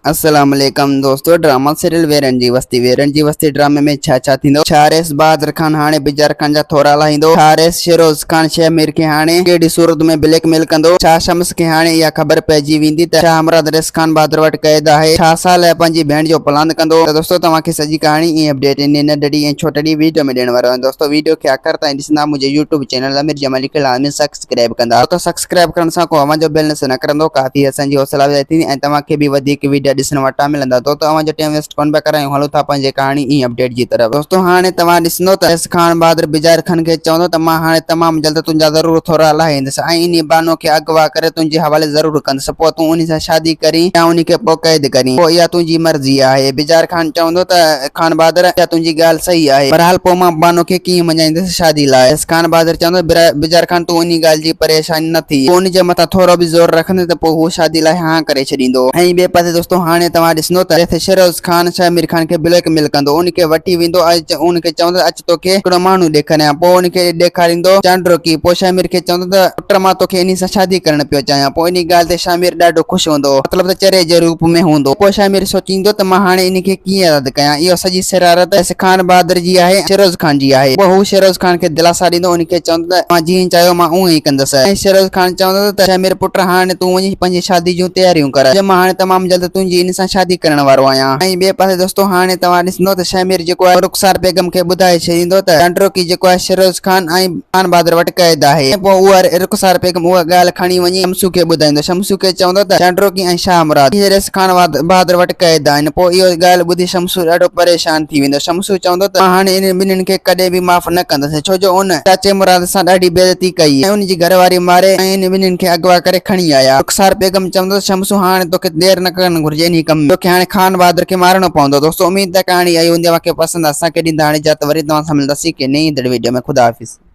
अस्सलाम वालेकुम दोस्तों। ड्रामा सीरियल वेरन जी वस्ती ड्रामे में छा थींदो। छारेस बहादुर खान हाणे बिजार खान जा थोरा लाहींदो। छारेस शिरोज खान शहमीर के हाणे केड़ी सूरत में ब्लैकमेल कंदो। छा शम्स के हाणे या खबर पइजी वेंदी त छा हमराद रेस खान बहादुर वट कैद आहे। छा साल पंहिंजी भेण जो प्लान कंदो। त दोस्तों तव्हांखे सॼी कहाणी ऐं अपडेट इन नंढड़ी ऐं छोटड़ी वीडियो में ॾियण वारो आहियां। दोस्तों वीडियो खे आख़िर ताईं ॾिसंदा। मुंहिंजे यूट्यूब चैनल अमीर जमाली खे लाज़मी सब्सक्राइब कंदा। तो सब्सक्राइब करण सां को आवाज़ जो बेल न करंदो। काफ़ी असांजी हौसला अफ़ज़ाई थींदी ऐं तव्हांखे बि वधीक वीडियो ॾिसण वटां मिलंदा। तो तव्हांजो टाइम वेस्ट कोन पिया करायूं। हलो था पंहिंजे कहाणी ऐं अपडेट जी तरफ़। दोस्तों हाणे तव्हां ॾिसंदो त रेस खान बहादुर बिजार खान खे चवंदो त मां हाणे तमामु जल्द तुंहिंजा ज़रूर थोरा लाहींदुसि ऐं इन बानो खे अगवा करे तुंहिंजे हवाले ज़रूर कंदुसि। पोइ तूं उन सां शादी करी या उन खे पोइ क़ैद करी, पोइ इहा तुंहिंजी मर्ज़ी आहे। बिजार खान चवंदो त खान बहादुर इहा तुंहिंजी ॻाल्हि सही आहे, बहरहाल पोइ मां बानो खे कीअं मञाईंदुसि शादी लाइ। रेस खान बहादुर चवंदो बिजार खान तूं उन ॻाल्हि जी परेशानी न थी। उन जे मथां थोरो बि ज़ोर रखंदे त पोइ हू शादी लाइ हाँ करे छॾींदो। ऐं ॿिए पासे दोस्तों हाणे तव्हां ॾिसंदो त शिरोज खान शहमीर खान के ब्लैकमेल कंदो। उनखे वठी वेंदो, उनखे चवंदो अच तोखे हिकिड़ो माण्हू ॾेखारियां। पोइ उनखे ॾेखारींदो चांड्रो की। पोइ शहमीर खे चवंदो त पुट मां तोखे इन सां शादी करण पियो चाहियां। पोइ इन ॻाल्हि ते शहमीर ॾाढो ख़ुशि हूंदो, मतिलबु त चेहरे जे रूप में हूंदो। पोइ शहमीर सोचींदो त मां हाणे इन खे कीअं रद्द कयां। इहो सॼी शरारत खान बहादुर जी आहे, शिरोज खान जी आहे। पोइ हू शिरोज खान खे दिलासा ॾींदो, उनखे चवंदो त मां जीअं चयो मां उअं ई कंदुसि। ऐं शिरोज खान चवंदो त शहमीर पुट हाणे तूं वञी पंहिंजी शादी जूं तयारियूं कर, मां हाणे तमामु जल्द तुंहिंजी इन सां शादी करण वारो आहियां। ऐं ॿिए पासे दोस्तों हाणे तव्हां ॾिसंदो त शहमीर जेको आहे रुखसार बेगम खे ॿुधाए छॾींदो त चांड्रो की जेको आहे शिरोज खान ऐं खान बहादुर वटि कैद आहे। पोइ उहा रुखसार बेगम उहा ॻाल्हि खणी वञी शमसू खे ॿुधाईंदो। शमसू खे चवंदो त चांड्रो की ऐं शाह मुराद इहे रेस खान बहादुर वटि कैद आहिनि। पोइ इहो ॻाल्हि ॿुधी शमसू ॾाढो परेशान थी वेंदो। शमसू चवंदो त मां हाणे इन ॿिन्हिनि खे कॾहिं बि माफ़ न कंदुसि, छो जो उन चाचे मुराद सां ॾाढी बेइज़ती कई ऐं उनजी घरवारी मारे ऐं इन ॿिन्हिनि खे अगवा करे खणी आया। रुखसार बेगम चवंदो शमसू हाणे तोखे देर न करणु घुर्जे इन कम में, तोखे हाणे खान बहादुर खे मारणो पवंदो। दोस्तों उम्मीद है कहानी आई हूंदी, तव्हांखे पसंदि। असांखे ॾींदा हाणे इजाज़त, वरी तव्हां सां मिलंदासीं के नई वीडियो में। खुदा हाफ़िज़।